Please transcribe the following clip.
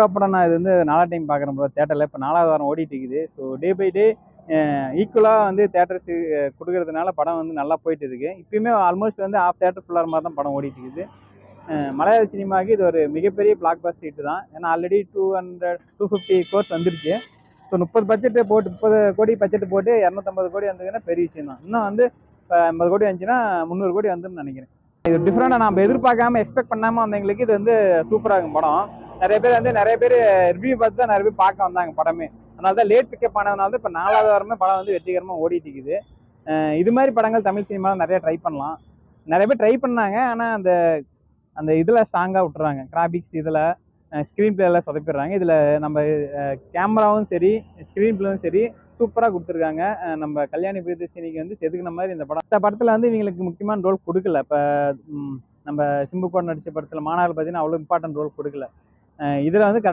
யோகா படம் நான் இது வந்து 4 டைம் பார்க்குறேன் ப்ரோ தேட்டரில். இப்போ 4வது வாரம் ஓடிட்டு இருக்குது. ஸோ டே பை டே ஈக்குவலாக வந்து தேட்டர்ஸ் கொடுக்கறதுனால படம் வந்து நல்லா போயிட்டு இருக்கு. இப்பயுமே ஆல்மோஸ்ட் வந்து ஆஃப் தேட்டர் ஃபுல்லாக மாதிரி தான் படம் ஓடிட்டு இருக்குது. மலையாள சினிமாவுக்கு இது ஒரு மிகப்பெரிய பிளாக் பஸ்டர் ஹிட் தான். ஏன்னா ஆல்ரெடி 250 கோர்ஸ் வந்துருச்சு. ஸோ 30 கோடி பட்ஜெட் போட்டு 250 கோடி வந்ததுன்னா பெரிய விஷயம் தான். இன்னும் வந்து இப்போ 50 கோடி வந்துச்சுன்னா 300 கோடி வந்துன்னு நினைக்கிறேன். இது டிஃப்ரெண்டாக நம்ம எதிர்பார்க்காம எக்ஸ்பெக்ட் பண்ணாமல் வந்தவங்களுக்கு இது வந்து சூப்பராக இருக்கும் படம். நிறைய பேர் ரிவ்யூ பார்த்து தான் நிறைய பேர் பார்க்க வந்தாங்க படமே. அதனால தான் லேட் பிக்கப் ஆனதுனால தான் இப்போ 4வது வாரமே படம் வந்து வெற்றிகரமாக ஓடிட்டு இருக்குது. இது மாதிரி படங்கள் தமிழ் சினிமாவில் நிறைய ட்ரை பண்ணலாம். நிறைய பேர் ட்ரை பண்ணாங்க. ஆனால் அந்த அந்த இதில் ஸ்ட்ராங்காக விட்டுறாங்க. கிராபிக்ஸ் இதில் ஸ்க்ரீன் பிளேயில் சொதப்பிடுறாங்க. இதில் நம்ம கேமராவும் சரி ஸ்க்ரீன் பிளேவும் சரி சூப்பராக கொடுத்துருக்காங்க. நம்ம கல்யாணி பிரியதர்ஷினிக்கு வந்து செதுக்கின மாதிரி இந்த படத்தில் வந்து இவங்களுக்கு முக்கியமான ரோல் கொடுக்கல. இப்போ நம்ம சிம்பு கூட நடித்த படத்தில் மாநாடு பார்த்தீங்கன்னா அவ்வளோ இம்பார்ட்டன்ட் ரோல் கொடுக்கல. இதில் வந்து கரெக்டாக